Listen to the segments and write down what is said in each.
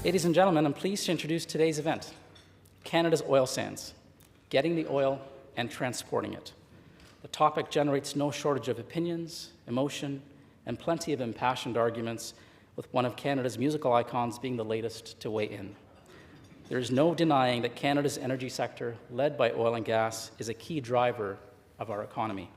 Ladies and gentlemen, I'm pleased to introduce today's event, Canada's oil sands, getting the oil and transporting it. The topic generates no shortage of opinions, emotion, and plenty of impassioned arguments, with one of Canada's musical icons being the latest to weigh in. There is no denying that Canada's energy sector, led by oil and gas, is a key driver of our economy.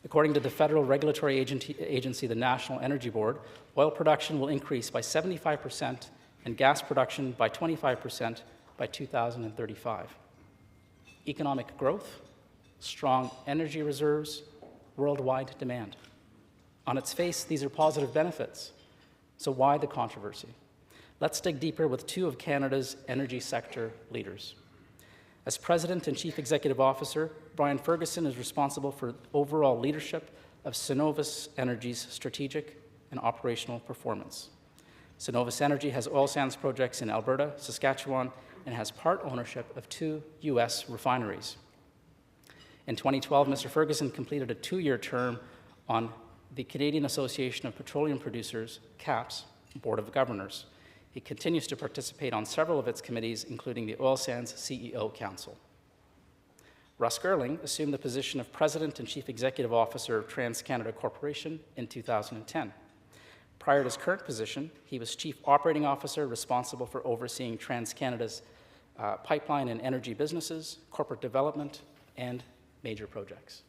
According to the federal regulatory agency, the National Energy Board, oil production will increase by 75% and gas production by 25% by 2035. Economic growth, strong energy reserves, worldwide demand. On its face, these are positive benefits. So why the controversy? Let's dig deeper with two of Canada's energy sector leaders. As President and Chief Executive Officer, Brian Ferguson is responsible for overall leadership of Cenovus Energy's strategic and operational performance. Cenovus Energy has oil sands projects in Alberta, Saskatchewan, and has part ownership of 2 U.S. refineries. In 2012, Mr. Ferguson completed a 2-year term on the Canadian Association of Petroleum Producers, CAP's, Board of Governors. He continues to participate on several of its committees, including the Oil Sands CEO Council. Russ Girling assumed the position of President and Chief Executive Officer of TransCanada Corporation in 2010. Prior to his current position, he was Chief Operating Officer responsible for overseeing TransCanada's pipeline and energy businesses, corporate development, and major projects.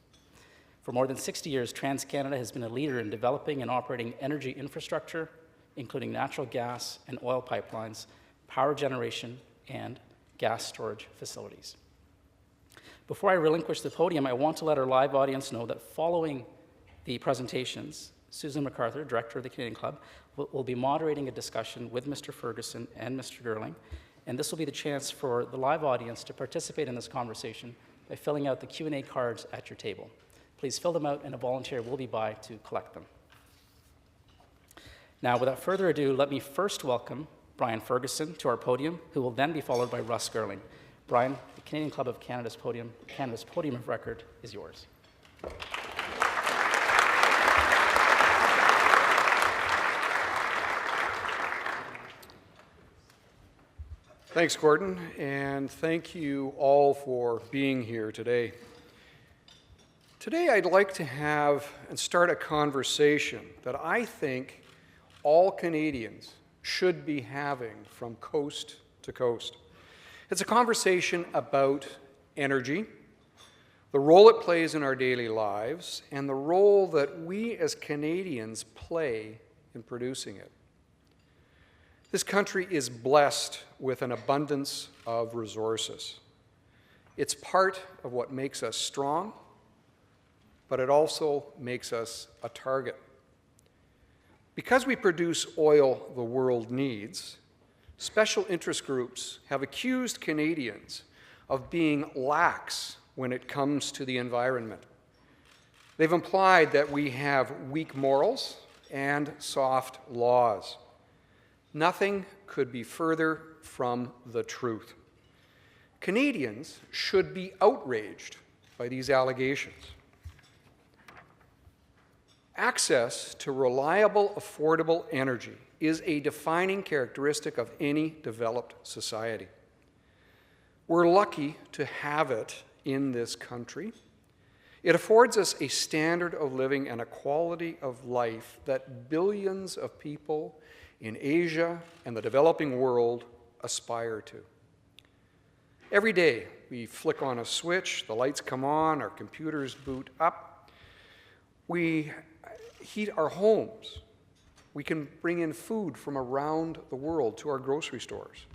For more than 60 years, TransCanada has been a leader in developing and operating energy infrastructure, including natural gas and oil pipelines, power generation, and gas storage facilities. Before I relinquish the podium, I want to let our live audience know that following the presentations, Susan MacArthur, Director of the Canadian Club, will be moderating a discussion with Mr. Ferguson and Mr. Girling, and this will be the chance for the live audience to participate in this conversation by filling out the Q&A cards at your table. Please fill them out, and a volunteer will be by to collect them. Now, without further ado, let me first welcome Brian Ferguson to our podium, who will then be followed by Russ Girling. Brian, the Canadian Club of Canada's podium of record is yours. Thanks, Gordon, and thank you all for being here today. Today, I'd like to have and start a conversation that I think all Canadians should be having from coast to coast. It's a conversation about energy, the role it plays in our daily lives, and the role that we as Canadians play in producing it. This country is blessed with an abundance of resources. It's part of what makes us strong, but it also makes us a target. Because we produce oil the world needs, special interest groups have accused Canadians of being lax when it comes to the environment. They've implied that we have weak morals and soft laws. Nothing could be further from the truth. Canadians should be outraged by these allegations. Access to reliable, affordable energy is a defining characteristic of any developed society. We're lucky to have it in this country. It affords us a standard of living and a quality of life that billions of people in Asia and the developing world aspire to. Every day, we flick on a switch, the lights come on, our computers boot up. We heat our homes. We can bring in food from around the world to our grocery stores.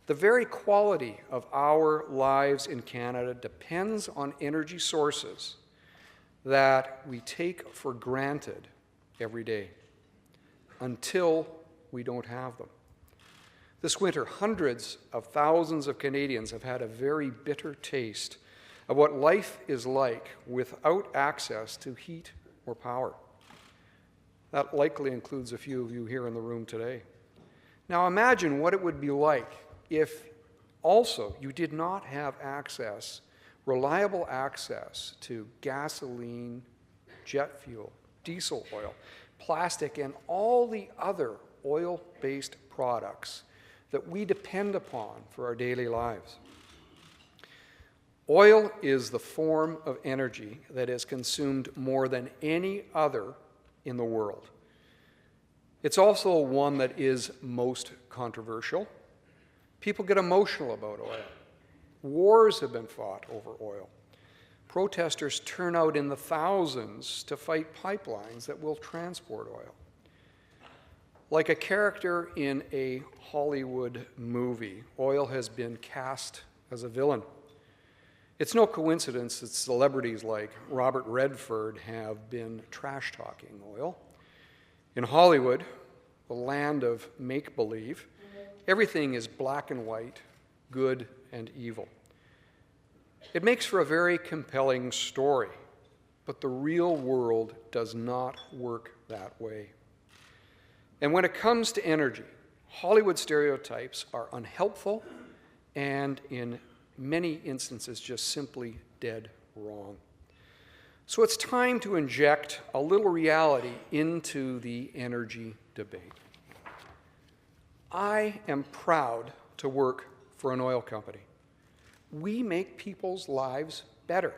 The very quality of our lives in Canada depends on energy sources that we take for granted every day until we don't have them. This winter, hundreds of thousands of Canadians have had a very bitter taste of what life is like without access to heat or power. That likely includes a few of you here in the room today. Now imagine what it would be like if also you did not have access, reliable access to gasoline, jet fuel, diesel oil, plastic, and all the other oil-based products that we depend upon for our daily lives. Oil is the form of energy that is consumed more than any other in the world. It's also one that is most controversial. People get emotional about oil. Wars have been fought over oil. Protesters turn out in the thousands to fight pipelines that will transport oil. Like a character in a Hollywood movie, oil has been cast as a villain. It's no coincidence that celebrities like Robert Redford have been trash-talking oil. In Hollywood, the land of make-believe, everything is black and white, good and evil. It makes for a very compelling story, but the real world does not work that way. And when it comes to energy, Hollywood stereotypes are unhelpful and in many instances just simply dead wrong. So it's time to inject a little reality into the energy debate. I am proud to work for an oil company. We make people's lives better.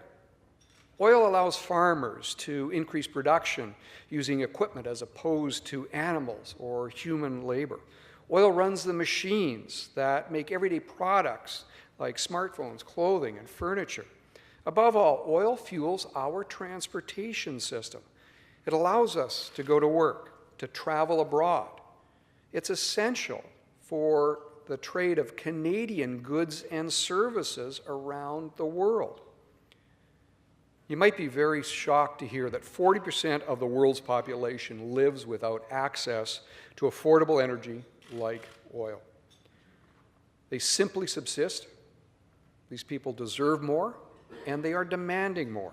Oil allows farmers to increase production using equipment as opposed to animals or human labor. Oil runs the machines that make everyday products like smartphones, clothing, and furniture. Above all, oil fuels our transportation system. It allows us to go to work, to travel abroad. It's essential for the trade of Canadian goods and services around the world. You might be very shocked to hear that 40% of the world's population lives without access to affordable energy like oil. They simply subsist. These people deserve more, and they are demanding more.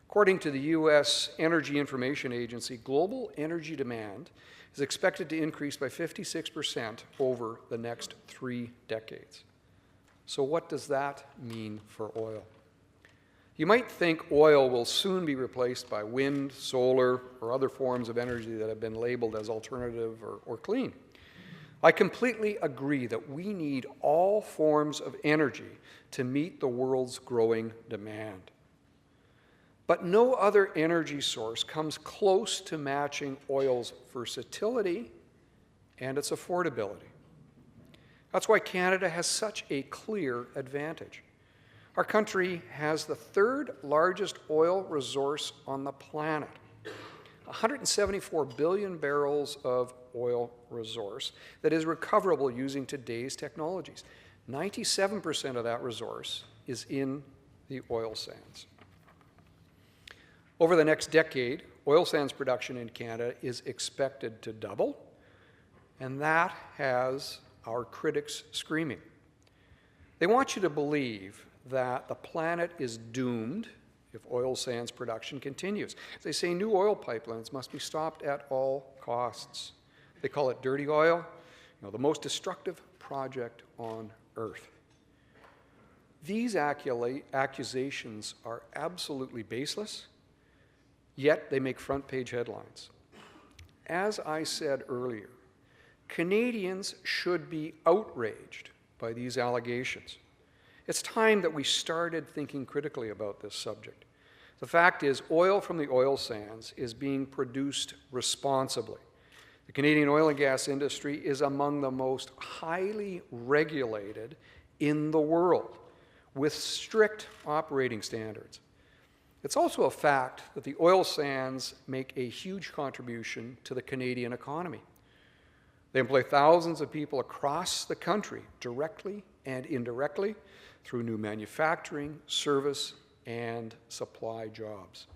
According to the U.S. Energy Information Agency, global energy demand is expected to increase by 56% over the next 3 decades. So what does that mean for oil? You might think oil will soon be replaced by wind, solar, or other forms of energy that have been labeled as alternative or clean. I completely agree that we need all forms of energy to meet the world's growing demand. But no other energy source comes close to matching oil's versatility and its affordability. That's why Canada has such a clear advantage. Our country has the 3rd largest oil resource on the planet, 174 billion barrels of oil resource that is recoverable using today's technologies. 97% of that resource is in the oil sands. Over the next decade, oil sands production in Canada is expected to double, and that has our critics screaming. They want you to believe that the planet is doomed if oil sands production continues. They say new oil pipelines must be stopped at all costs. They call it dirty oil, the most destructive project on Earth. These accusations are absolutely baseless, yet they make front-page headlines. As I said earlier, Canadians should be outraged by these allegations. It's time that we started thinking critically about this subject. The fact is, oil from the oil sands is being produced responsibly. The Canadian oil and gas industry is among the most highly regulated in the world, with strict operating standards. It's also a fact that the oil sands make a huge contribution to the Canadian economy. They employ thousands of people across the country, directly and indirectly, through new manufacturing, service, and supply jobs.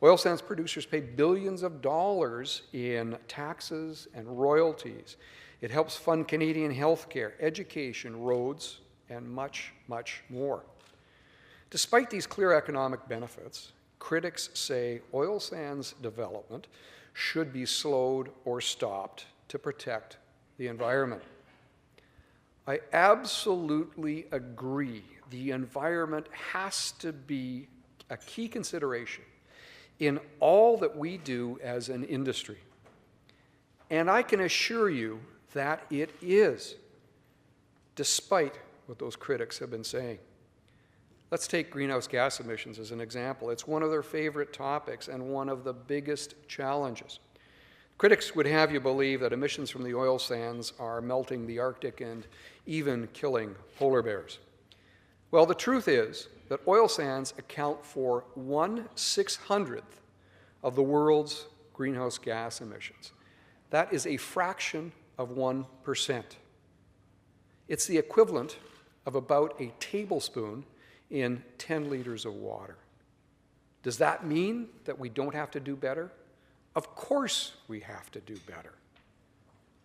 Oil sands producers pay billions of dollars in taxes and royalties. It helps fund Canadian healthcare, education, roads, and much, much more. Despite these clear economic benefits, critics say oil sands development should be slowed or stopped to protect the environment. I absolutely agree. The environment has to be a key consideration in all that we do as an industry. And I can assure you that it is, despite what those critics have been saying. Let's take greenhouse gas emissions as an example. It's one of their favorite topics and one of the biggest challenges. Critics would have you believe that emissions from the oil sands are melting the Arctic and even killing polar bears. Well, the truth is that oil sands account for 1/600th of the world's greenhouse gas emissions. That is a fraction of 1%. It's the equivalent of about a tablespoon in 10 liters of water. Does that mean that we don't have to do better? Of course we have to do better.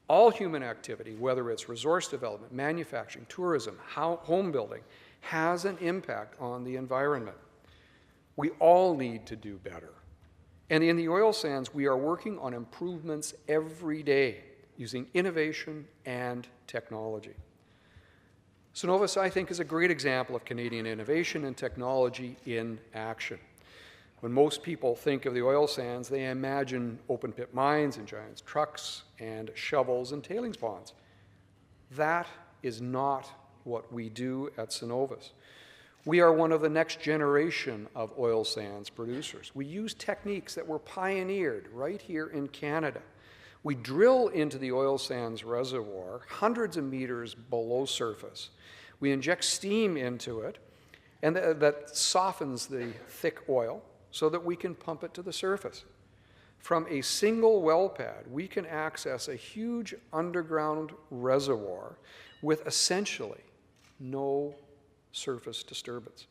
All human activity, whether it's resource development, manufacturing, tourism, home building, has an impact on the environment. We all need to do better. And in the oil sands, we are working on improvements every day using innovation and technology. Cenovus, I think, is a great example of Canadian innovation and technology in action. When most people think of the oil sands, they imagine open-pit mines and giant trucks and shovels and tailings ponds. That is not what we do at Cenovus. We are one of the next generation of oil sands producers. We use techniques that were pioneered right here in Canada. We drill into the oil sands reservoir hundreds of meters below surface. We inject steam into it, and that softens the thick oil so that we can pump it to the surface. From a single well pad, we can access a huge underground reservoir with essentially no surface disturbance.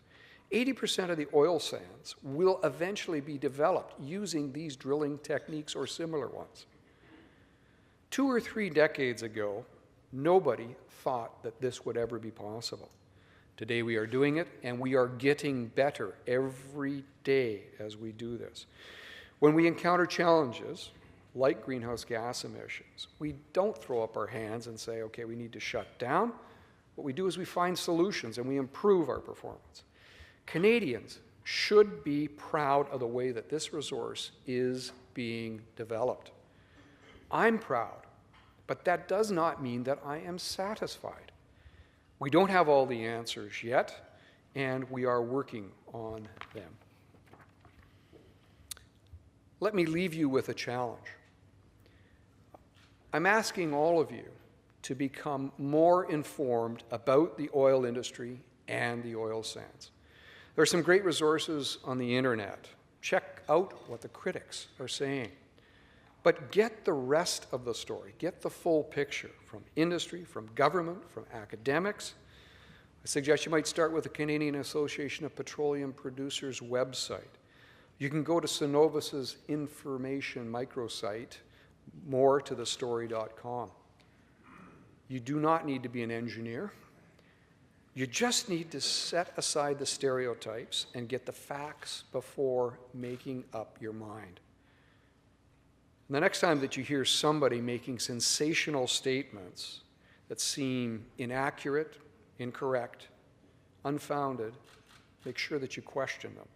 80% of the oil sands will eventually be developed using these drilling techniques or similar ones. 2 or 3 decades ago, nobody thought that this would ever be possible. Today we are doing it, and we are getting better every day as we do this. When we encounter challenges like greenhouse gas emissions, we don't throw up our hands and say, okay, we need to shut down. What we do is we find solutions and we improve our performance. Canadians should be proud of the way that this resource is being developed. I'm proud, but that does not mean that I am satisfied. We don't have all the answers yet, and we are working on them. Let me leave you with a challenge. I'm asking all of you to become more informed about the oil industry and the oil sands. There are some great resources on the internet. Check out what the critics are saying. But get the rest of the story. Get the full picture from industry, from government, from academics. I suggest you might start with the Canadian Association of Petroleum Producers website. You can go to Cenovus's information microsite, moretothestory.com. You do not need to be an engineer. You just need to set aside the stereotypes and get the facts before making up your mind. And the next time that you hear somebody making sensational statements that seem inaccurate, incorrect, unfounded, make sure that you question them.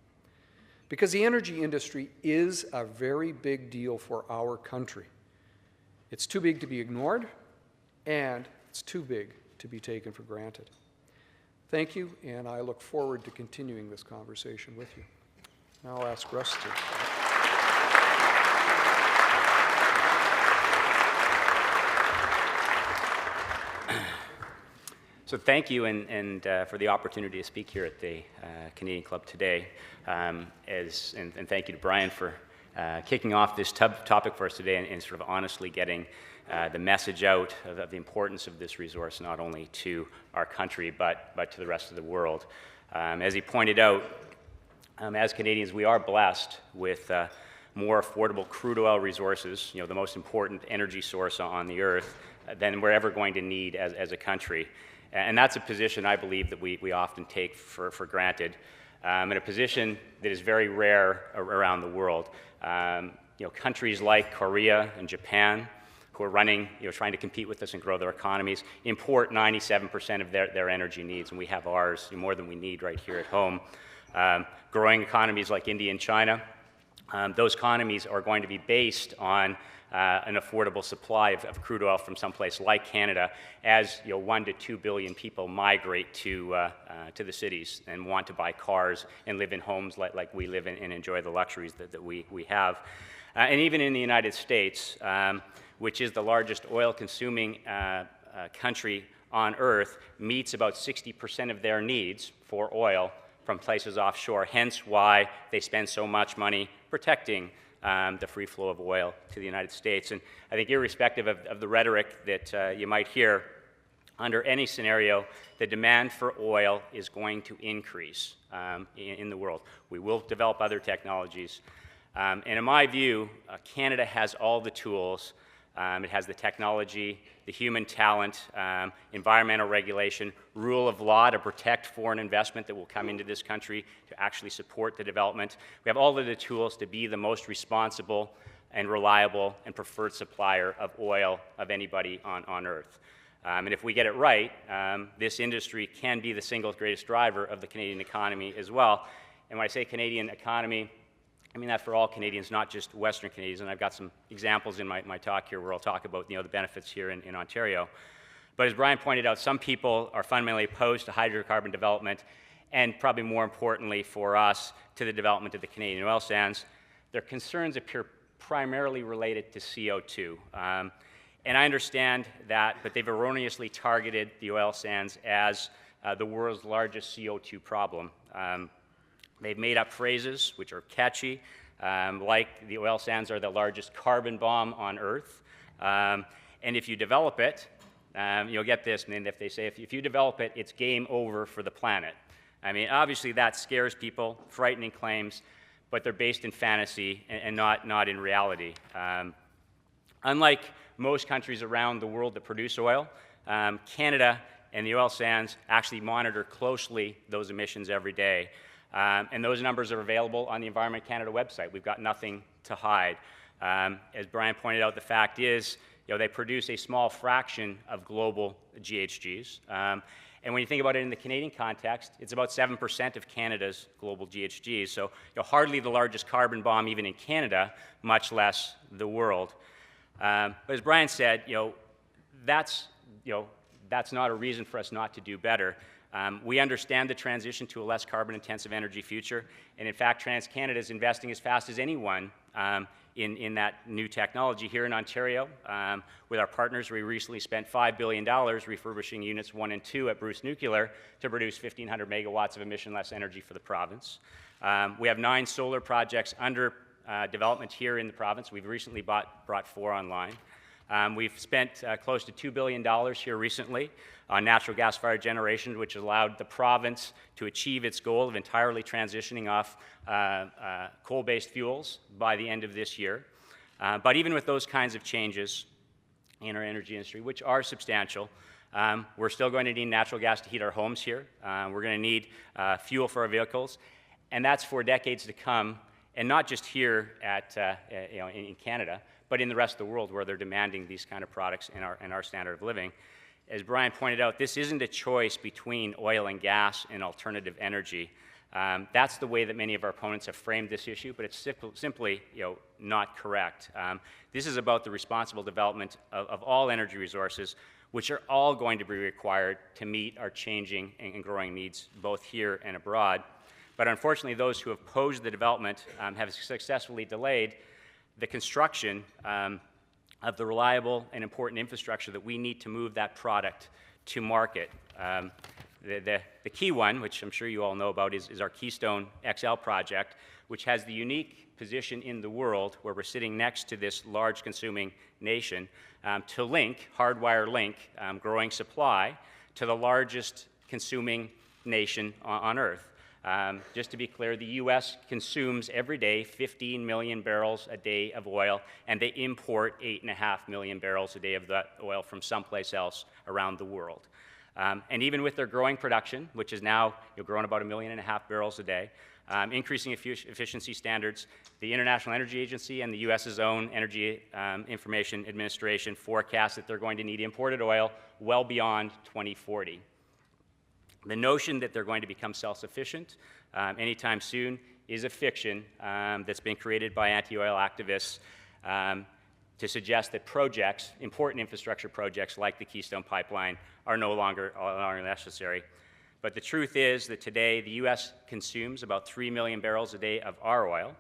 Because the energy industry is a very big deal for our country. It's too big to be ignored, and it's too big to be taken for granted. Thank you, and I look forward to continuing this conversation with you. Now I'll ask Russ to. So thank you and for the opportunity to speak here at the Canadian Club today. And thank you to Brian for kicking off this topic for us today and sort of honestly getting the message out of the importance of this resource, not only to our country, but to the rest of the world. As he pointed out, as Canadians, we are blessed with more affordable crude oil resources, the most important energy source on the earth, than we're ever going to need as a country. And that's a position I believe that we often take for granted, and a position that is very rare around the world. Countries like Korea and Japan, who are running, trying to compete with us and grow their economies, import 97% of their energy needs, and we have ours, more than we need right here at home. Growing economies like India and China, those economies are going to be based on an affordable supply of crude oil from someplace like Canada as 1 to 2 billion people migrate to the cities and want to buy cars and live in homes like we live in and enjoy the luxuries that we have. And even in the United States, which is the largest oil-consuming country on Earth, meets about 60% of their needs for oil from places offshore, hence why they spend so much money protecting the free flow of oil to the United States. And I think irrespective of the rhetoric that you might hear, under any scenario, the demand for oil is going to increase in the world. We will develop other technologies. And in my view, Canada has all the tools. It has the technology, the human talent, environmental regulation, rule of law to protect foreign investment that will come into this country to actually support the development. We have all of the tools to be the most responsible and reliable and preferred supplier of oil of anybody on Earth. And if we get it right, this industry can be the single greatest driver of the Canadian economy as well. And when I say Canadian economy, I mean that for all Canadians, not just Western Canadians, and I've got some examples in my talk here where I'll talk about the benefits here in Ontario. But as Brian pointed out, some people are fundamentally opposed to hydrocarbon development, and probably more importantly for us, to the development of the Canadian oil sands. Their concerns appear primarily related to CO2. And I understand that, but they've erroneously targeted the oil sands as the world's largest CO2 problem. They've made up phrases which are catchy, like the oil sands are the largest carbon bomb on Earth. And if you develop it, you'll get this, and if they say, if you develop it, it's game over for the planet. I mean, obviously that scares people, frightening claims, but they're based in fantasy and not in reality. Unlike most countries around the world that produce oil, Canada and the oil sands actually monitor closely those emissions every day. And those numbers are available on the Environment Canada website. We've got nothing to hide. As Brian pointed out, the fact is, they produce a small fraction of global GHGs. And when you think about it in the Canadian context, it's about 7% of Canada's global GHGs. So hardly the largest carbon bomb even in Canada, much less the world. But as Brian said, that's not a reason for us not to do better. We understand the transition to a less carbon-intensive energy future, and in fact, TransCanada is investing as fast as anyone in that new technology. Here in Ontario, with our partners, we recently spent $5 billion refurbishing units 1 and 2 at Bruce Nuclear to produce 1,500 megawatts of emission-less energy for the province. We have 9 solar projects under development here in the province. We've recently brought 4 online. We've spent close to $2 billion here recently on natural gas-fired generation, which allowed the province to achieve its goal of entirely transitioning off coal-based fuels by the end of this year. But even with those kinds of changes in our energy industry, which are substantial, we're still going to need natural gas to heat our homes here. We're going to need fuel for our vehicles, and that's for decades to come, and not just here in Canada, but in the rest of the world where they're demanding these kind of products in our standard of living. As Brian pointed out, this isn't a choice between oil and gas and alternative energy. That's the way that many of our opponents have framed this issue, but it's simply not correct. This is about the responsible development of all energy resources, which are all going to be required to meet our changing and growing needs both here and abroad. But unfortunately, those who have opposed the development have successfully delayed the construction of the reliable and important infrastructure that we need to move that product to market. The key one, which I'm sure you all know about, is our Keystone XL project, which has the unique position in the world where we're sitting next to this large consuming nation to hardwire link growing supply to the largest consuming nation on Earth. Just to be clear, the U.S. consumes every day 15 million barrels a day of oil, and they import 8.5 million barrels a day of that oil from someplace else around the world. And even with their growing production, which is now grown about 1.5 million barrels a day, increasing efficiency standards, the International Energy Agency and the U.S.'s own Energy Information Administration forecast that they're going to need imported oil well beyond 2040. The notion that they're going to become self-sufficient anytime soon is a fiction that's been created by anti-oil activists to to suggest that projects, important infrastructure projects like the Keystone Pipeline, are no longer necessary. But the truth is that today the U.S. consumes about 3 million barrels a day of our oil,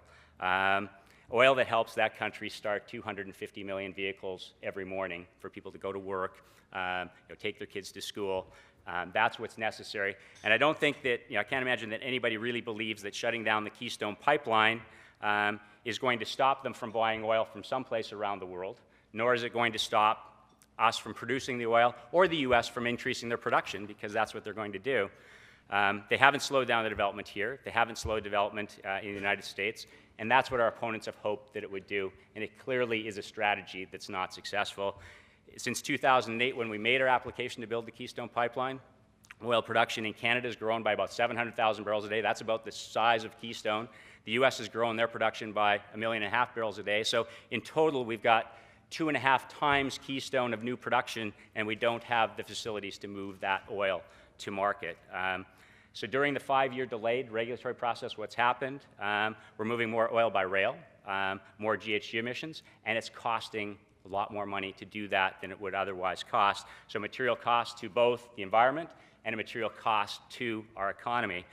oil that helps that country start 250 million vehicles every morning for people to go to work, take their kids to school. That's what's necessary. And I don't think that, I can't imagine that anybody really believes that shutting down the Keystone Pipeline is going to stop them from buying oil from someplace around the world, nor is it going to stop us from producing the oil or the U.S. from increasing their production, because that's what they're going to do. They haven't slowed down the development here. They haven't slowed development in the United States, and that's what our opponents have hoped that it would do, and it clearly is a strategy that's not successful. Since 2008, when we made our application to build the Keystone Pipeline, oil production in Canada has grown by about 700,000 barrels a day. That's about the size of Keystone. The U.S. has grown their production by 1.5 million barrels a day. So in total, we've got 2.5 times Keystone of new production, and we don't have the facilities to move that oil to market. So during the 5-year delayed regulatory process, what's happened? We're moving more oil by rail, more GHG emissions, and it's costing a lot more money to do that than it would otherwise cost. So material cost to both the environment and a material cost to our economy.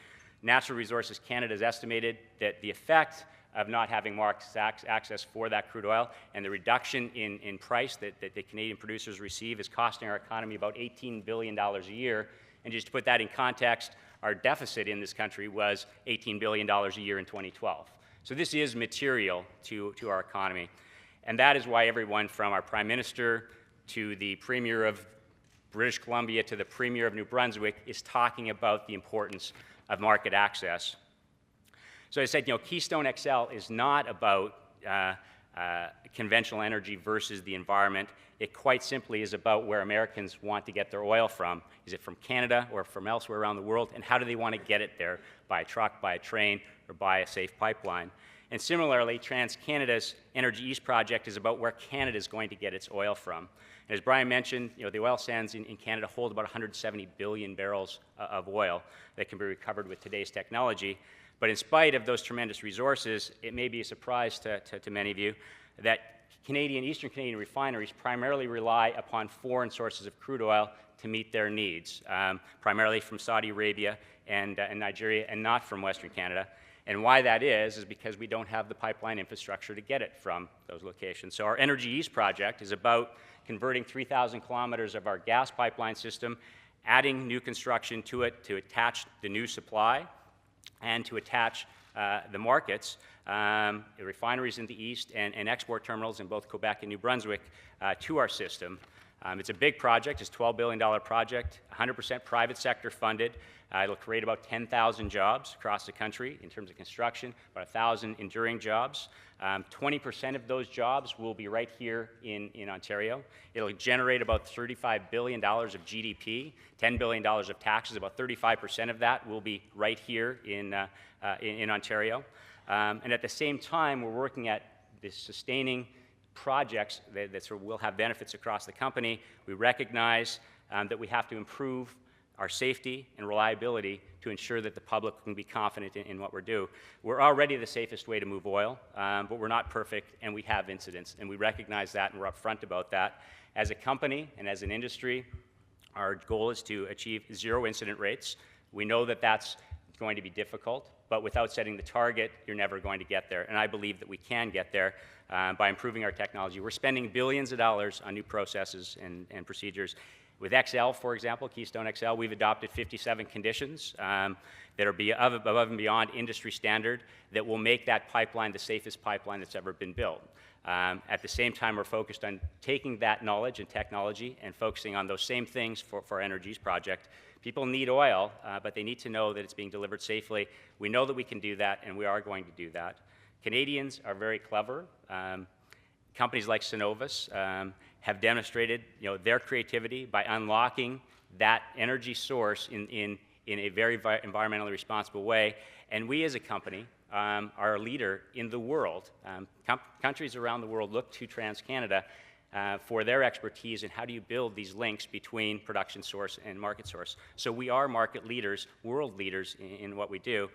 Natural Resources Canada has estimated that the effect of not having market access for that crude oil and the reduction in price that the Canadian producers receive is costing our economy about $18 billion a year. And just to put that in context, our deficit in this country was $18 billion a year in 2012. So this is material to our economy. And that is why everyone from our Prime Minister to the Premier of British Columbia to the Premier of New Brunswick is talking about the importance of market access. So I said, Keystone XL is not about conventional energy versus the environment. It quite simply is about where Americans want to get their oil from. Is it from Canada or from elsewhere around the world? And how do they want to get it there? By a truck, by a train, or by a safe pipeline? And similarly, TransCanada's Energy East project is about where Canada is going to get its oil from. And as Brian mentioned, the oil sands in Canada hold about 170 billion barrels of oil that can be recovered with today's technology. But in spite of those tremendous resources, it may be a surprise to many of you that Eastern Canadian refineries primarily rely upon foreign sources of crude oil to meet their needs, primarily from Saudi Arabia and Nigeria, and not from Western Canada. And why that is because we don't have the pipeline infrastructure to get it from those locations. So our Energy East project is about converting 3,000 kilometers of our gas pipeline system, adding new construction to it to attach the new supply and to attach the markets, the refineries in the east and export terminals in both Quebec and New Brunswick to our system. It's a big project. It's a $12 billion project, 100% private sector funded. It'll create about 10,000 jobs across the country in terms of construction, about 1,000 enduring jobs. 20% of those jobs will be right here in Ontario. It'll generate about $35 billion of GDP, $10 billion of taxes. About 35% of that will be right here in Ontario. And at the same time, we're working at this sustaining projects that sort of will have benefits across the company. We recognize that we have to improve our safety and reliability to ensure that the public can be confident in what we're doing. We're already the safest way to move oil, but we're not perfect, and we have incidents, and we recognize that, and we're upfront about that. As a company and as an industry, our goal is to achieve 0 incident rates. We know that that's going to be difficult, but without setting the target, you're never going to get there, and I believe that we can get there by improving our technology. We're spending billions of dollars on new processes and procedures. With XL, for example, Keystone XL, we've adopted 57 conditions that are above and beyond industry standard that will make that pipeline the safest pipeline that's ever been built. At the same time, we're focused on taking that knowledge and technology and focusing on those same things for our Energy East project. People need oil, but they need to know that it's being delivered safely. We know that we can do that, and we are going to do that. Canadians are very clever. Companies like Cenovus have demonstrated their creativity by unlocking that energy source in a very environmentally responsible way. And we as a company are a leader in the world. Countries around the world look to TransCanada for their expertise in how do you build these links between production source and market source. So we are market leaders, world leaders in what we do.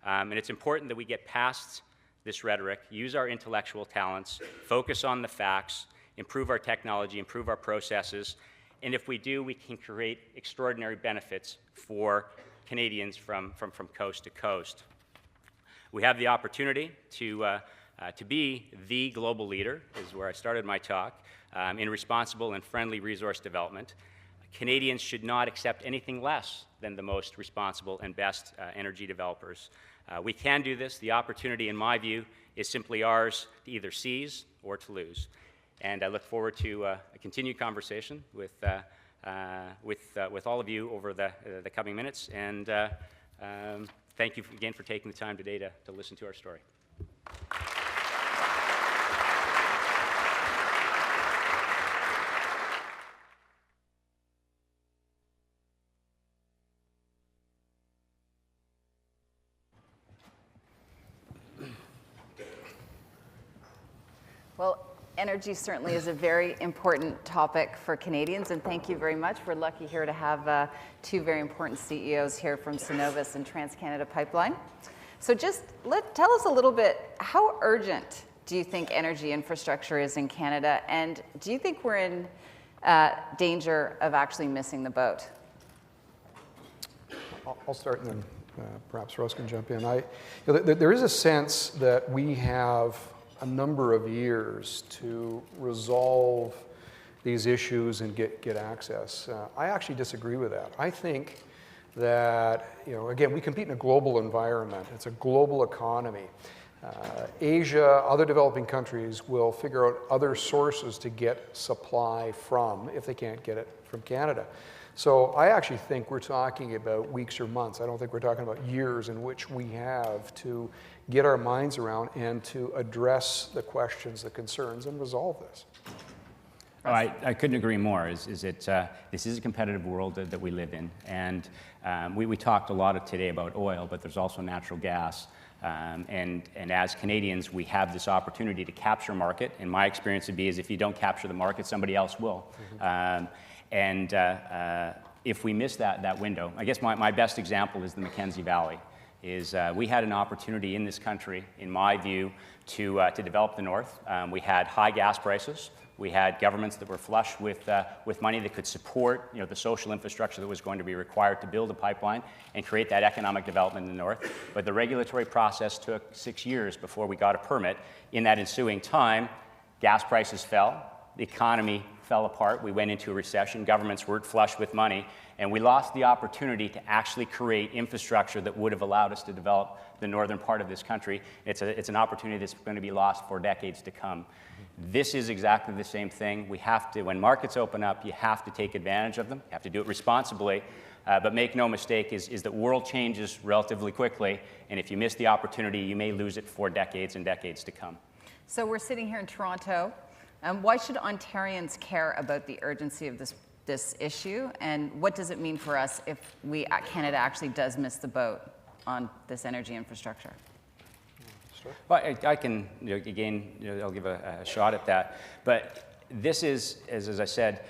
And it's important that we get past this rhetoric, use our intellectual talents, focus on the facts, improve our technology, improve our processes, and if we do, we can create extraordinary benefits for Canadians from coast to coast. We have the opportunity to be the global leader, is where I started my talk, in responsible and friendly resource development. Canadians should not accept anything less than the most responsible and best energy developers. We can do this. The opportunity, in my view, is simply ours to either seize or to lose. And I look forward to a continued conversation with all of you over the coming minutes. And thank you again for taking the time today to listen to our story. Well, energy certainly is a very important topic for Canadians, and thank you very much. We're lucky here to have two very important CEOs here from Cenovus and TransCanada Pipeline. So just tell us a little bit, how urgent do you think energy infrastructure is in Canada, and do you think we're in danger of actually missing the boat? I'll start and then perhaps Russ can jump in. There is a sense that we have a number of years to resolve these issues and get access. I actually disagree with that. I think that, again, we compete in a global environment. It's a global economy. Asia, other developing countries will figure out other sources to get supply from if they can't get it from Canada. So I actually think we're talking about weeks or months. I don't think we're talking about years in which we have to get our minds around and to address the questions, the concerns, and resolve this. Oh, I couldn't agree more. This is a competitive world that we live in, and we talked a lot today about oil, but there's also natural gas. And as Canadians, we have this opportunity to capture market. And my experience would be is if you don't capture the market, somebody else will. If we miss that window, I guess my best example is the Mackenzie Valley. We had an opportunity in this country, in my view, to develop the North. We had high gas prices. We had governments that were flush with money that could support the social infrastructure that was going to be required to build a pipeline and create that economic development in the North. But the regulatory process took 6 years before we got a permit. In that ensuing time, gas prices fell. The economy fell apart. We went into a recession. Governments weren't flush with money. And we lost the opportunity to actually create infrastructure that would have allowed us to develop the northern part of this country. It's an opportunity that's going to be lost for decades to come. This is exactly the same thing. We have to, when markets open up, you have to take advantage of them. You have to do it responsibly. But make no mistake, is that world changes relatively quickly. And if you miss the opportunity, you may lose it for decades and decades to come. So we're sitting here in Toronto. Why should Ontarians care about the urgency of this issue, and what does it mean for us if Canada actually does miss the boat on this energy infrastructure? Well, I can, again, I'll give a shot at that. But this is, as I said,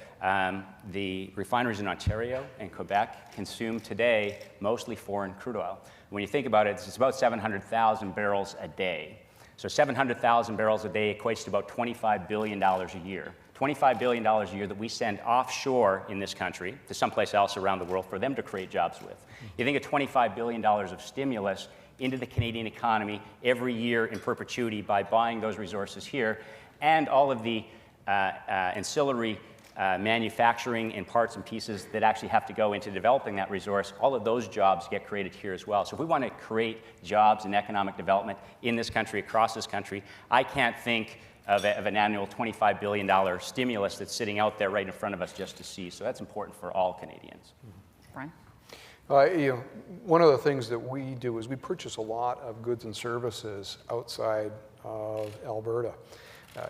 the refineries in Ontario and Quebec consume today mostly foreign crude oil. When you think about it, it's about 700,000 barrels a day. So 700,000 barrels a day equates to about $25 billion a year. $25 billion a year that we send offshore in this country to someplace else around the world for them to create jobs with. You think of $25 billion of stimulus into the Canadian economy every year in perpetuity by buying those resources here, and all of the ancillary manufacturing and parts and pieces that actually have to go into developing that resource, all of those jobs get created here as well. So if we want to create jobs and economic development in this country, across this country, I can't think of an annual $25 billion stimulus that's sitting out there right in front of us just to see. So that's important for all Canadians. Brian? One of the things that we do is we purchase a lot of goods and services outside of Alberta.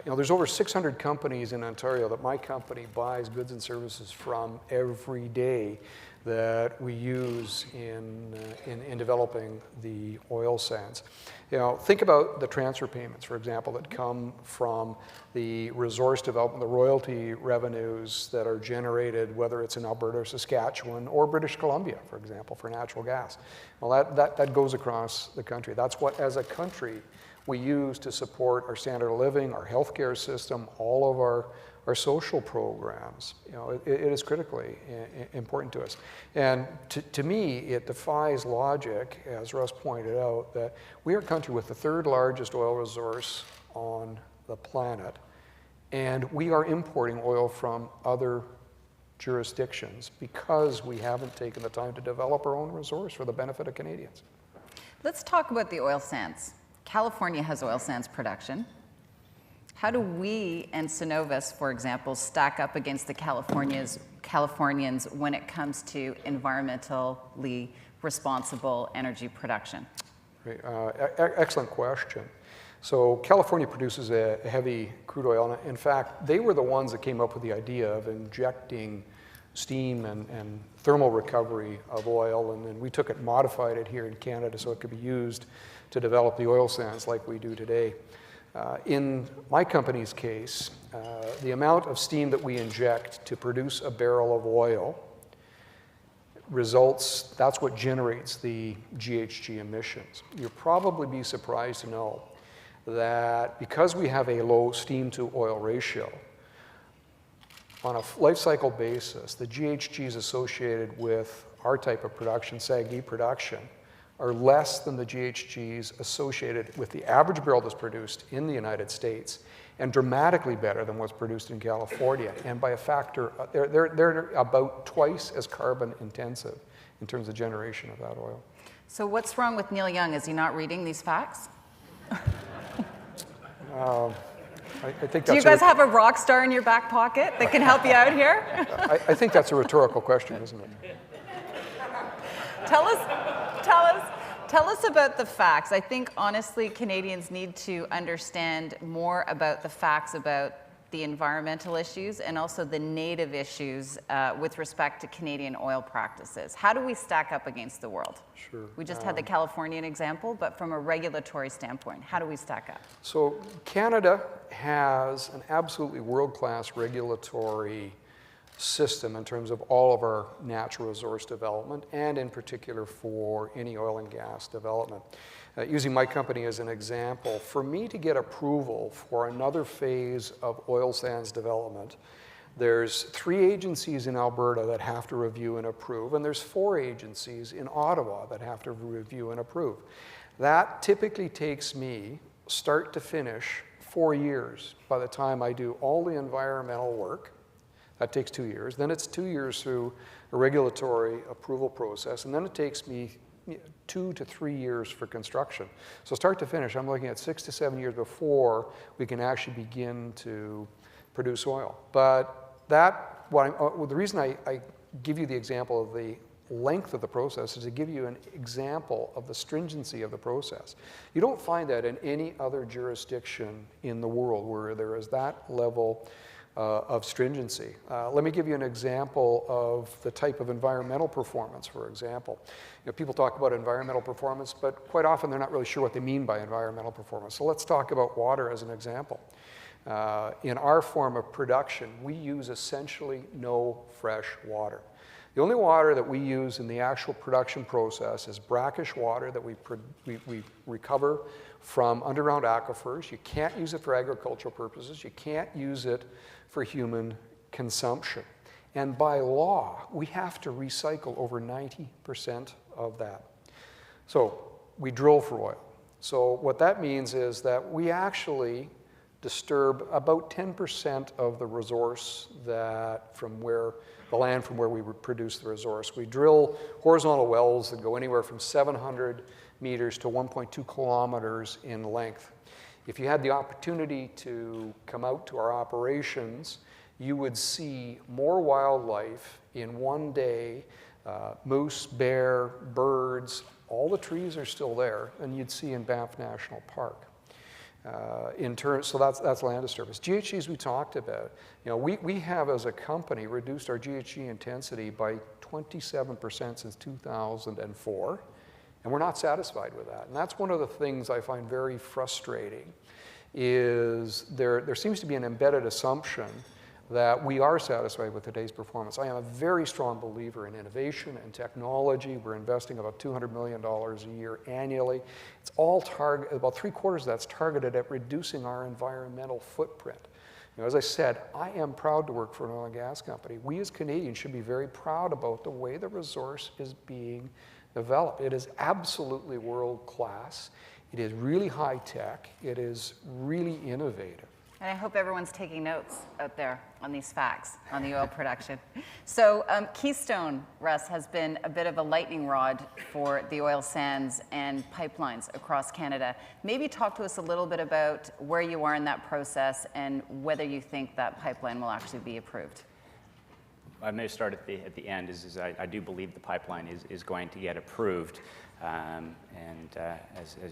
There's over 600 companies in Ontario that my company buys goods and services from every day that we use in developing the oil sands. Think about the transfer payments, for example, that come from the resource development, the royalty revenues that are generated, whether it's in Alberta or Saskatchewan or British Columbia, for example, for natural gas. Well, that goes across the country. That's what, as a country, we use to support our standard of living, our healthcare system, all of our social programs. You know, it is critically important to us. And to me, it defies logic, as Russ pointed out, that we are a country with the third largest oil resource on the planet, and we are importing oil from other jurisdictions because we haven't taken the time to develop our own resource for the benefit of Canadians. Let's talk about the oil sands. California has oil sands production. How do we and Cenovus, for example, stack up against the Californians when it comes to environmentally responsible energy production? Great. Excellent question. So California produces a heavy crude oil. In fact, they were the ones that came up with the idea of injecting steam and thermal recovery of oil, and then we took it, modified it here in Canada so it could be used to develop the oil sands like we do today. In my company's case, the amount of steam that we inject to produce a barrel of oil results, that's what generates the GHG emissions. You'll probably be surprised to know that because we have a low steam to oil ratio, on a life cycle basis, the GHGs associated with our type of production, SAGD production, are less than the GHGs associated with the average barrel that's produced in the United States, and dramatically better than what's produced in California. And by a factor, they're about twice as carbon intensive in terms of generation of that oil. So what's wrong with Neil Young? Is he not reading these facts? I think that's Do you guys have a rock star in your back pocket that can help you out here? I think that's a rhetorical question, isn't it? Tell us about the facts. I think, honestly, Canadians need to understand more about the facts about the environmental issues and also the native issues with respect to Canadian oil practices. How do we stack up against the world? Sure. We just had the Californian example, but from a regulatory standpoint, how do we stack up? So Canada has an absolutely world-class regulatory system in terms of all of our natural resource development, and in particular for any oil and gas development. Using my company as an example, for me to get approval for another phase of oil sands development, there's 3 agencies in Alberta that have to review and approve, and there's 4 agencies in Ottawa that have to review and approve. That typically takes me, start to finish, 4 years by the time I do all the environmental work. That takes 2 years. Then it's 2 years through a regulatory approval process, and then it takes me 2 to 3 years for construction. So start to finish, I'm looking at 6 to 7 years before we can actually begin to produce oil. But the reason I give you the example of the length of the process is to give you an example of the stringency of the process. You don't find that in any other jurisdiction in the world where there is that level of stringency. Let me give you an example of the type of environmental performance, for example. You know, people talk about environmental performance, but quite often they're not really sure what they mean by environmental performance. So let's talk about water as an example. In our form of production, we use essentially no fresh water. The only water that we use in the actual production process is brackish water that we recover from underground aquifers. You can't use it for agricultural purposes. You can't use it for human consumption. And by law, we have to recycle over 90% of that. So we drill for oil. So what that means is that we actually disturb about 10% of the resource from where we would produce the resource. We drill horizontal wells that go anywhere from 700 meters to 1.2 kilometers in length. If you had the opportunity to come out to our operations, you would see more wildlife in one day, moose, bear, birds, all the trees are still there, than you'd see in Banff National Park. So that's land disturbance. GHGs we talked about. You know, we have as a company reduced our GHG intensity by 27% since 2004, and we're not satisfied with that. And that's one of the things I find very frustrating, is there seems to be an embedded assumption that we are satisfied with today's performance. I am a very strong believer in innovation and technology. We're investing about $200 million a year annually. It's all about 3/4 of that's targeted at reducing our environmental footprint. You know, as I said, I am proud to work for an oil and gas company. We as Canadians should be very proud about the way the resource is being developed. It is absolutely world class. It is really high tech. It is really innovative. And I hope everyone's taking notes out there on these facts on the oil production. So Keystone, Russ, has been a bit of a lightning rod for the oil sands and pipelines across Canada. Maybe talk to us a little bit about where you are in that process and whether you think that pipeline will actually be approved. I may start at the end. I do believe the pipeline is going to get approved, as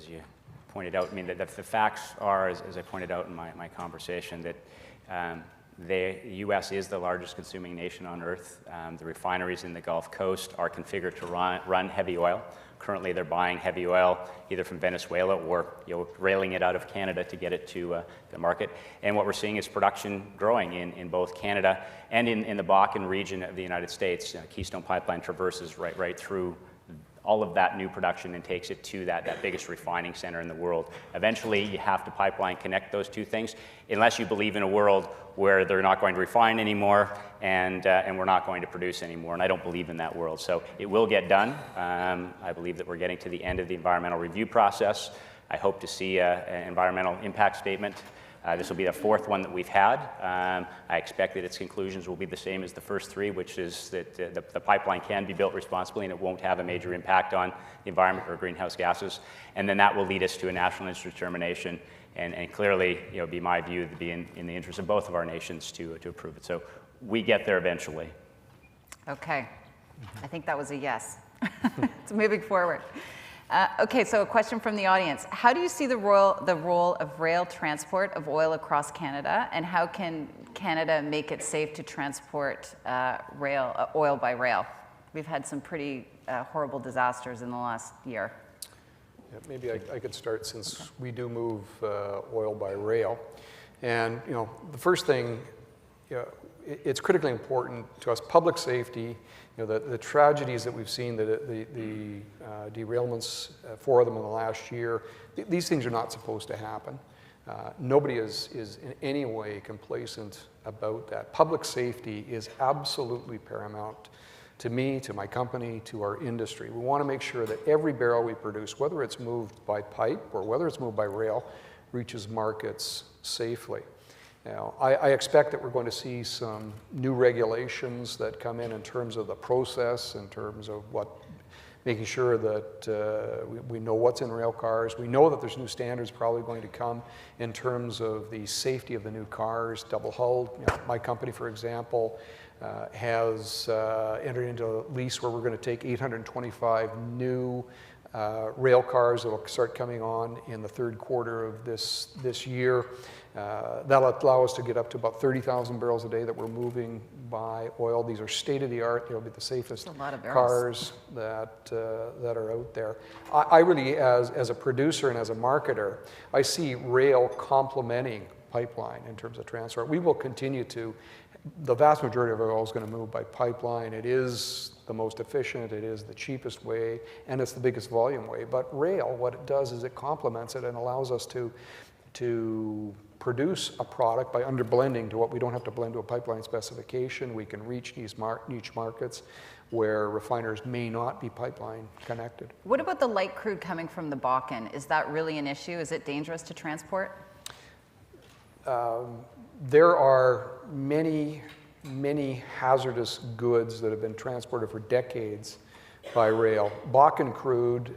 you pointed out, I mean, the facts are, as I pointed out in my conversation, that the U.S. is the largest consuming nation on earth. The refineries in the Gulf Coast are configured to run heavy oil. Currently, they're buying heavy oil either from Venezuela or railing it out of Canada to get it to the market. And what we're seeing is production growing in both Canada and in the Bakken region of the United States. Keystone Pipeline traverses right through all of that new production and takes it to that biggest refining center in the world. Eventually, you have to pipeline connect those two things, unless you believe in a world where they're not going to refine anymore and we're not going to produce anymore. And I don't believe in that world. So it will get done. I believe that we're getting to the end of the environmental review process. I hope to see an environmental impact statement. This will be the fourth one that we've had. I expect that its conclusions will be the same as the first three, which is that the pipeline can be built responsibly and it won't have a major impact on the environment or greenhouse gases. And then that will lead us to a national interest determination and clearly be my view to be in the interest of both of our nations to approve it. So we get there eventually. Okay. I think that was a yes. It's moving forward. Okay, so a question from the audience. How do you see the role of rail transport of oil across Canada, and how can Canada make it safe to transport oil by rail? We've had some pretty horrible disasters in the last year. Yeah, maybe I could start, since we do move oil by rail. And the first thing, it's critically important to us, public safety. The tragedies that we've seen, the derailments, 4 of them in the last year, these things are not supposed to happen. Nobody is in any way complacent about that. Public safety is absolutely paramount to me, to my company, to our industry. We want to make sure that every barrel we produce, whether it's moved by pipe or whether it's moved by rail, reaches markets safely. Now, I expect that we're going to see some new regulations that come in terms of the process, in terms of making sure that we know what's in rail cars. We know that there's new standards probably going to come in terms of the safety of the new cars, double-hulled. My company, for example, has entered into a lease where we're going to take 825 new rail cars that will start coming on in the third quarter of this year. That'll allow us to get up to about 30,000 barrels a day that we're moving by oil. These are state-of-the-art. They'll be the safest cars that are out there. I really, as a producer and as a marketer, I see rail complementing pipeline in terms of transport. We will continue to. The vast majority of our oil is going to move by pipeline. It is the most efficient, it is the cheapest way, and it's the biggest volume way. But rail, what it does is it complements it and allows us to produce a product by underblending to what we don't have to blend to a pipeline specification. We can reach niche markets where refiners may not be pipeline connected. What about the light crude coming from the Bakken? Is that really an issue? Is it dangerous to transport? There are many hazardous goods that have been transported for decades by rail. Bakken crude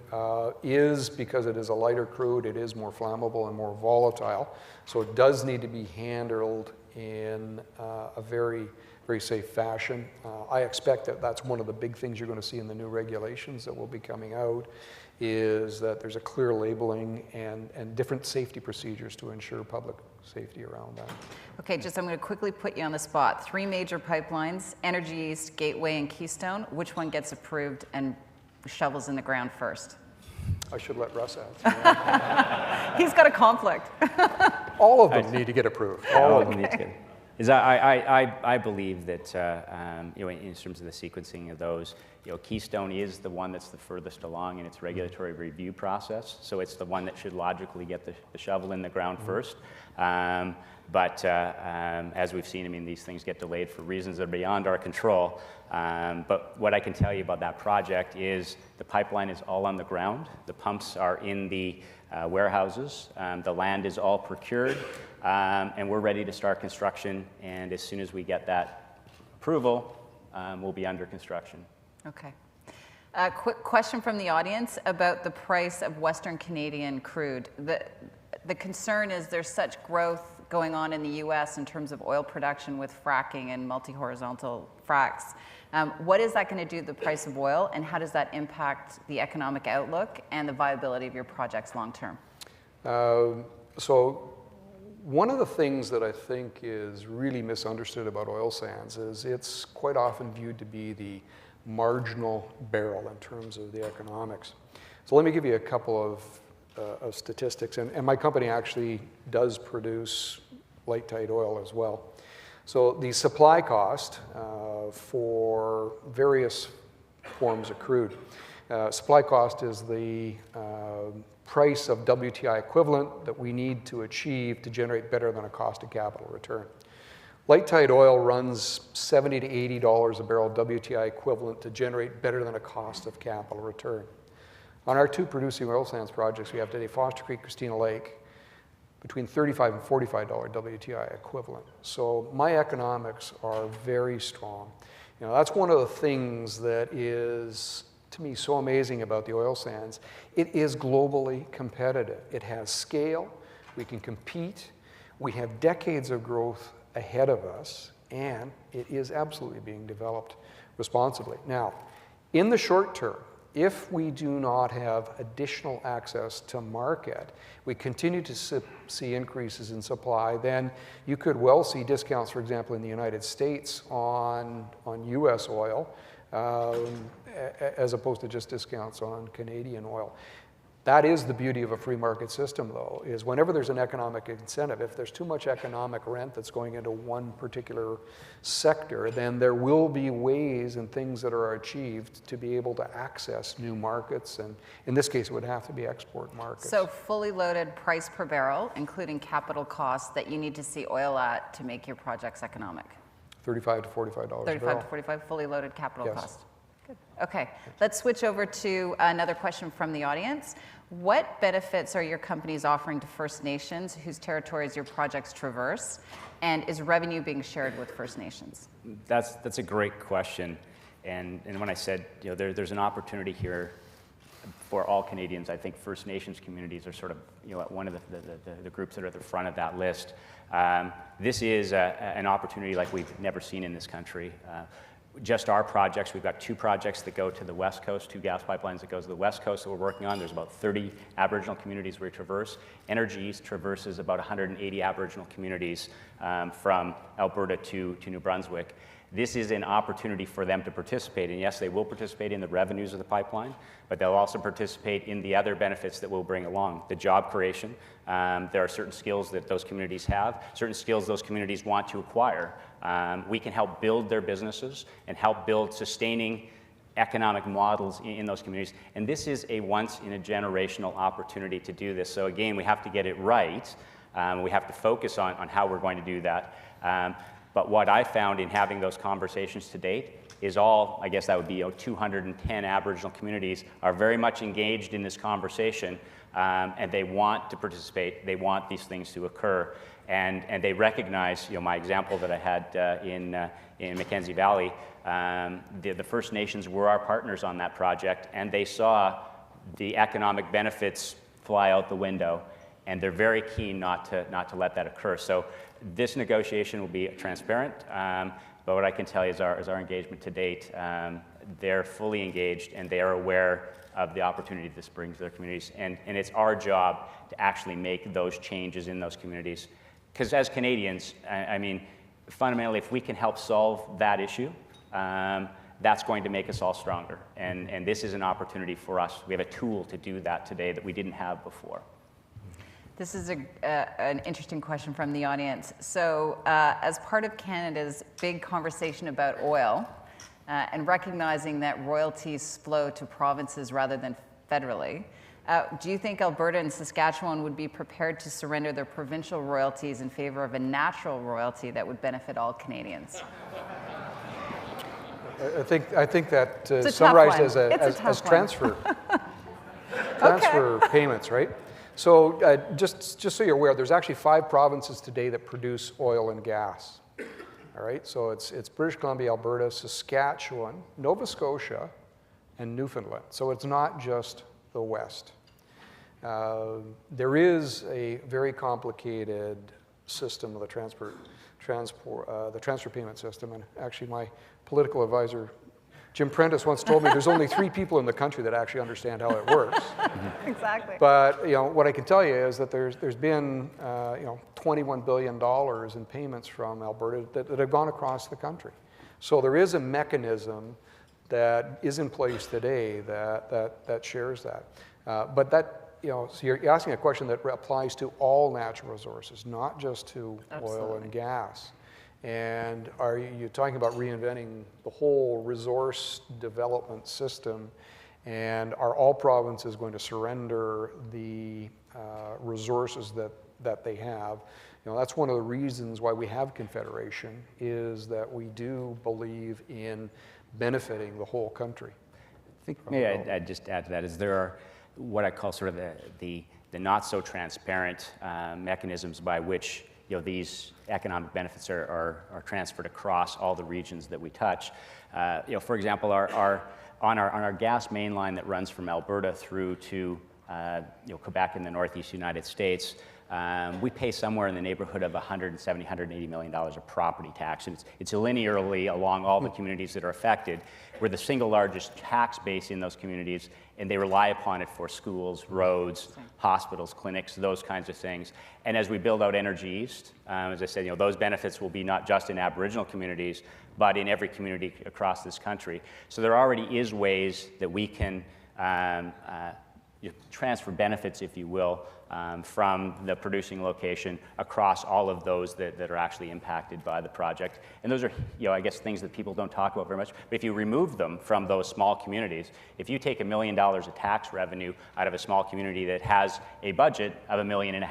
is, because it is a lighter crude, it is more flammable and more volatile. So it does need to be handled in a very, very safe fashion. I expect that that's one of the big things you're going to see in the new regulations that will be coming out, is that there's a clear labeling and different safety procedures to ensure public safety around that. Okay, I'm going to quickly put you on the spot. 3 major pipelines, Energy East, Gateway, and Keystone. Which one gets approved and shovels in the ground first? I should let Russ answer. He's got a conflict. All of them need to get approved. All of them need to get. is I believe that in terms of the sequencing of those, Keystone is the one that's the furthest along in its regulatory review process. So it's the one that should logically get the shovel in the ground first. But as we've seen, these things get delayed for reasons that are beyond our control. But what I can tell you about that project is the pipeline is all on the ground. The pumps are in the warehouses. The land is all procured. And we're ready to start construction. And as soon as we get that approval, we'll be under construction. Okay. A quick question from the audience about the price of Western Canadian crude. The concern is there's such growth going on in the U.S. in terms of oil production with fracking and multi-horizontal fracks. What is that going to do to the price of oil, and how does that impact the economic outlook and the viability of your projects long term? So one of the things that I think is really misunderstood about oil sands is it's quite often viewed to be the marginal barrel in terms of the economics. So let me give you a couple of statistics, and my company actually does produce light tight oil as well. So the supply cost for various forms of crude, supply cost is the price of WTI equivalent that we need to achieve to generate better than a cost of capital return. Light tight oil runs $70 to $80 a barrel WTI equivalent to generate better than a cost of capital return. On our two producing oil sands projects we have today, Foster Creek, Christina Lake, between $35 and $45 WTI equivalent. So my economics are very strong. That's one of the things that is, to me, so amazing about the oil sands. It is globally competitive. It has scale. We can compete. We have decades of growth ahead of us, and it is absolutely being developed responsibly. Now, in the short term, if we do not have additional access to market, we continue to see increases in supply, then you could well see discounts, for example, in the United States on US oil, as opposed to just discounts on Canadian oil. That is the beauty of a free market system, though, is whenever there's an economic incentive, if there's too much economic rent that's going into one particular sector, then there will be ways and things that are achieved to be able to access new markets, and in this case, it would have to be export markets. So fully loaded price per barrel, including capital costs that you need to see oil at to make your projects economic? $35 to $45 a barrel. 35 to 45 fully loaded capital Yes. cost. Good. Okay, let's switch over to another question from the audience. What benefits are your companies offering to First Nations whose territories your projects traverse, and is revenue being shared with First Nations? That's a great question, and when I said there's an opportunity here for all Canadians, I think First Nations communities are sort of one of the groups that are at the front of that list. This is an opportunity like we've never seen in this country. Just our projects, we've got two projects that go to the West Coast, two gas pipelines that go to the West Coast that we're working on. There's about 30 Aboriginal communities we traverse. Energy East traverses about 180 Aboriginal communities from Alberta to New Brunswick. This is an opportunity for them to participate, and yes, they will participate in the revenues of the pipeline, but they'll also participate in the other benefits that we'll bring along. The job creation, there are certain skills that those communities have, certain skills those communities want to acquire. We can help build their businesses and help build sustaining economic models in those communities, and this is a once-in-a-generational opportunity to do this. So again, we have to get it right. We have to focus on how we're going to do that. But what I found in having those conversations to date is all, I guess that would be 210 Aboriginal communities are very much engaged in this conversation, and they want to participate. They want these things to occur, and they recognize, my example that I had in Mackenzie Valley, the First Nations were our partners on that project, and they saw the economic benefits fly out the window, and they're very keen not to let that occur. So this negotiation will be transparent, but what I can tell you is our engagement to date, they're fully engaged and they are aware of the opportunity this brings to their communities, and it's our job to actually make those changes in those communities. Because as Canadians, fundamentally, if we can help solve that issue, that's going to make us all stronger, and this is an opportunity for us. We have a tool to do that today that we didn't have before. This is an interesting question from the audience. So as part of Canada's big conversation about oil and recognizing that royalties flow to provinces rather than federally, do you think Alberta and Saskatchewan would be prepared to surrender their provincial royalties in favor of a natural royalty that would benefit all Canadians? I think that It's a summarized tough one. as transfer payments, right? So just so you're aware, there's actually 5 provinces today that produce oil and gas. All right, so it's British Columbia, Alberta, Saskatchewan, Nova Scotia, and Newfoundland. So it's not just the West. There is a very complicated system of the transfer payment system, and actually my political advisor, Jim Prentice, once told me there's only 3 people in the country that actually understand how it works. Exactly. But what I can tell you is that there's been $21 billion in payments from Alberta that have gone across the country. So there is a mechanism that is in place today that shares that. But that, so you're asking a question that applies to all natural resources, not just to oil and gas. And are you talking about reinventing the whole resource development system? And are all provinces going to surrender the resources that they have? That's one of the reasons why we have Confederation, is that we do believe in benefiting the whole country. I think maybe I'd just add to that is there are what I call sort of the not so transparent mechanisms by which these economic benefits are transferred across all the regions that we touch. For example, on our gas main line that runs from Alberta through to Quebec in the northeast United States, we pay somewhere in the neighborhood of $170, $180 million of property tax. And it's linearly along all the communities that are affected. We're the single largest tax base in those communities, and they rely upon it for schools, roads, hospitals, clinics, those kinds of things. And as we build out Energy East, as I said, those benefits will be not just in Aboriginal communities, but in every community across this country. So there already is ways that we can transfer benefits, if you will, from the producing location across all of those that are actually impacted by the project. And those are, I guess, things that people don't talk about very much. But if you remove them from those small communities, if you take $1 million of tax revenue out of a small community that has a budget of $1.5 million,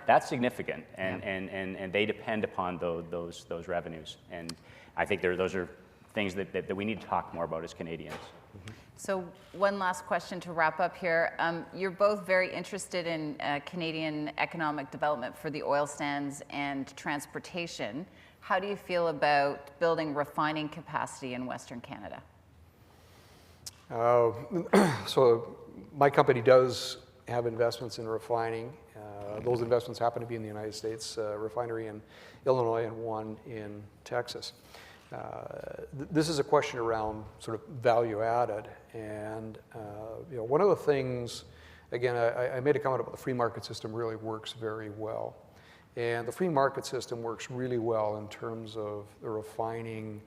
that's significant, and they depend upon those revenues. And I think those are things that we need to talk more about as Canadians. So one last question to wrap up here. You're both very interested in Canadian economic development for the oil sands and transportation. How do you feel about building refining capacity in Western Canada? So my company does have investments in refining. Those investments happen to be in the United States, a refinery in Illinois and one in Texas. This is a question around sort of value added, and one of the things, again, I made a comment about the free market system really works very well, and the free market system works really well in terms of the refining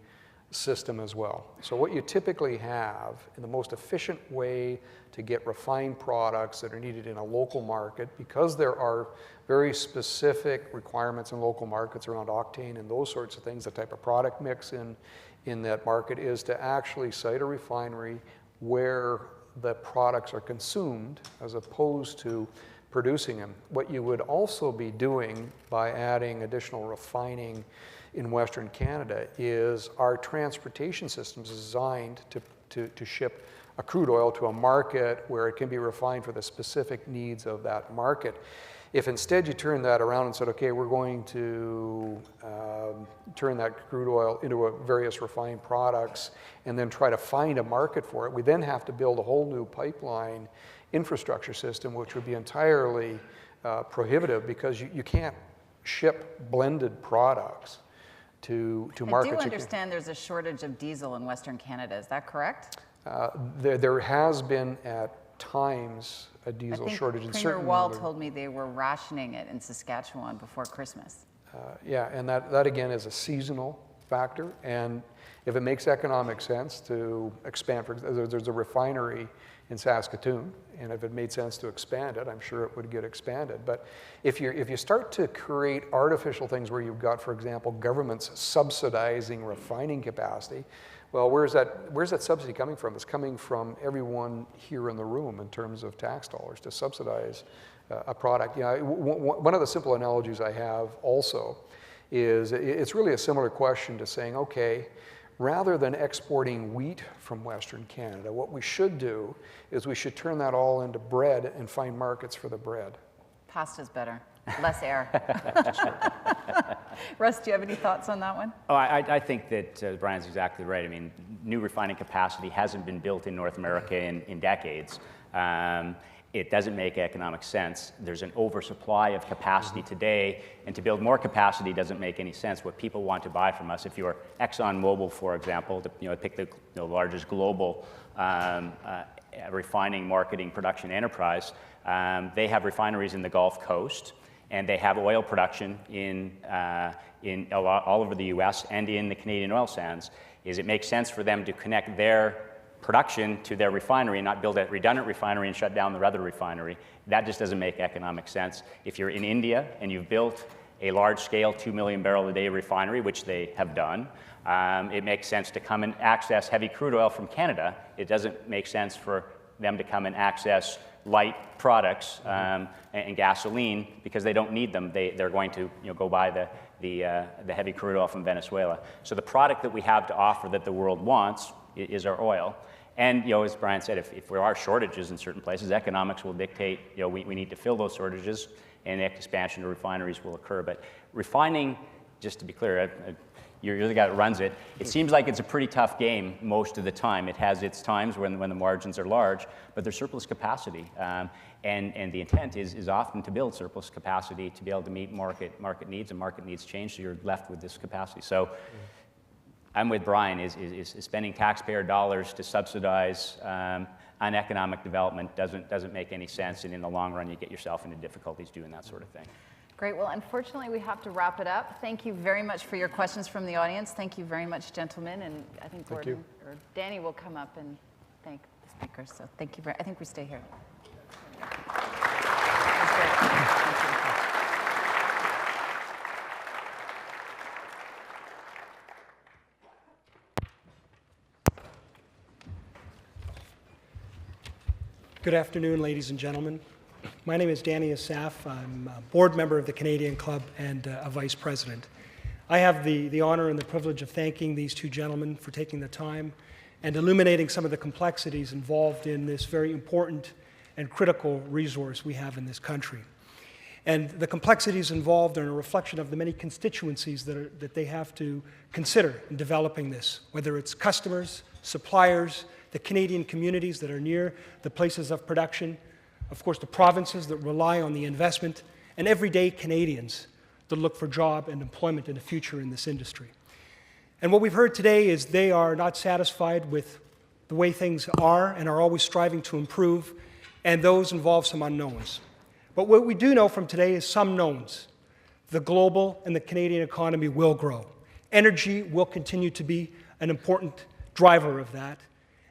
system as well. So what you typically have in the most efficient way to get refined products that are needed in a local market, because there are very specific requirements in local markets around octane and those sorts of things, the type of product mix in that market, is to actually site a refinery where the products are consumed as opposed to producing them. What you would also be doing by adding additional refining in Western Canada is our transportation systems designed to ship a crude oil to a market where it can be refined for the specific needs of that market. If instead you turn that around and said, okay, we're going to turn that crude oil into various refined products and then try to find a market for it, we then have to build a whole new pipeline infrastructure system, which would be entirely prohibitive, because you can't ship blended products to markets. I do understand there's a shortage of diesel in Western Canada. Is that correct? There has been at times a diesel shortage in certain. Premier Wall told me they were rationing it in Saskatchewan before Christmas. Yeah, and that again is a seasonal factor. And if it makes economic sense to expand, for example, there's a refinery in Saskatoon, and if it made sense to expand it, I'm sure it would get expanded. But if you start to create artificial things where you've got, for example, governments subsidizing refining capacity, well, where's that subsidy coming from? It's coming from everyone here in the room in terms of tax dollars to subsidize a product. One of the simple analogies I have also is it's really a similar question to saying, okay, rather than exporting wheat from Western Canada, what we should do is we should turn that all into bread and find markets for the bread. Pasta's better, less air. Russ, do you have any thoughts on that one? Oh, I think that Brian's exactly right. I mean, new refining capacity hasn't been built in North America in decades. It doesn't make economic sense. There's an oversupply of capacity today, and to build more capacity doesn't make any sense. What people want to buy from us, if you're ExxonMobil, for example, pick the largest global refining, marketing, production enterprise, they have refineries in the Gulf Coast, and they have oil production all over the U.S. and in the Canadian oil sands. It makes sense for them to connect their production to their refinery and not build a redundant refinery and shut down their other refinery. That just doesn't make economic sense. If you're in India and you've built a large-scale 2 million barrel a day refinery, which they have done, it makes sense to come and access heavy crude oil from Canada. It doesn't make sense for them to come and access light products and gasoline because they don't need them. They're going to go buy the heavy crude oil from Venezuela. So the product that we have to offer that the world wants is our oil. And as Brian said, if there are shortages in certain places, economics will dictate we need to fill those shortages, and expansion of refineries will occur. But refining, just to be clear, you're the guy that runs it. It seems like it's a pretty tough game most of the time. It has its times when the margins are large, but there's surplus capacity. And the intent is often to build surplus capacity to be able to meet market needs, and market needs change, so you're left with this capacity. So I'm with Brian, is spending taxpayer dollars to subsidize uneconomic development doesn't make any sense, and in the long run you get yourself into difficulties doing that sort of thing. Great. Well, unfortunately, we have to wrap it up. Thank you very much for your questions from the audience. Thank you very much, gentlemen. And I think Gordon or Danny will come up and thank the speakers. So thank you I think we stay here. Good afternoon, ladies and gentlemen. My name is Danny Asaf. I'm a board member of the Canadian Club and a vice president. I have the honor and the privilege of thanking these two gentlemen for taking the time and illuminating some of the complexities involved in this very important and critical resource we have in this country. And the complexities involved are a reflection of the many constituencies that they have to consider in developing this, whether it's customers, suppliers, the Canadian communities that are near the places of production, of course, the provinces that rely on the investment, and everyday Canadians that look for job and employment in the future in this industry. And what we've heard today is they are not satisfied with the way things are and are always striving to improve, and those involve some unknowns. But what we do know from today is some knowns. The global and the Canadian economy will grow. Energy will continue to be an important driver of that,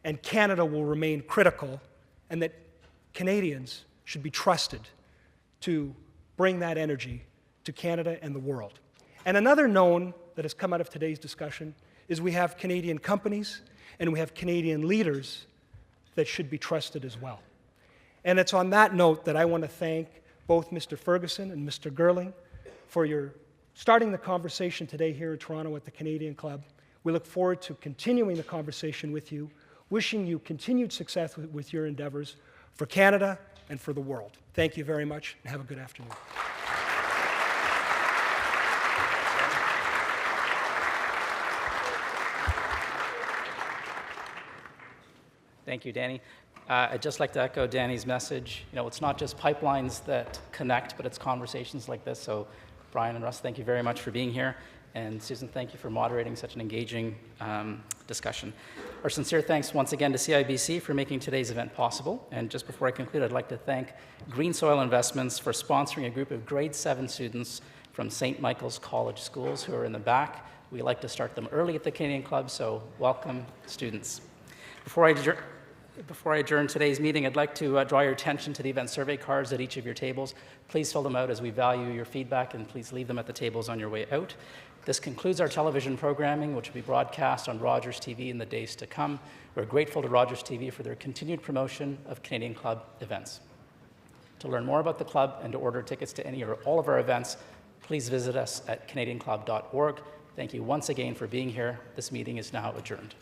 and Canada will remain critical, and that Canadians should be trusted to bring that energy to Canada and the world. And another known that has come out of today's discussion is we have Canadian companies and we have Canadian leaders that should be trusted as well. And it's on that note that I want to thank both Mr. Ferguson and Mr. Gerling for your starting the conversation today here in Toronto at the Canadian Club. We look forward to continuing the conversation with you, wishing you continued success with your endeavors for Canada and for the world. Thank you very much, and have a good afternoon. Thank you, Danny. I'd just like to echo Danny's message. It's not just pipelines that connect, but it's conversations like this. So Brian and Russ, thank you very much for being here. And Susan, thank you for moderating such an engaging discussion. Our sincere thanks once again to CIBC for making today's event possible. And just before I conclude, I'd like to thank Green Soil Investments for sponsoring a group of grade 7 students from St. Michael's College schools who are in the back We like to start them early at the Canadian Club, so welcome, students. Before I adjourn today's meeting, I'd like to draw your attention to the event survey cards at each of your tables. Please fill them out as we value your feedback, and please leave them at the tables on your way out. This concludes our television programming, which will be broadcast on Rogers TV in the days to come. We're grateful to Rogers TV for their continued promotion of Canadian Club events. To learn more about the club and to order tickets to any or all of our events, please visit us at canadianclub.org. Thank you once again for being here. This meeting is now adjourned.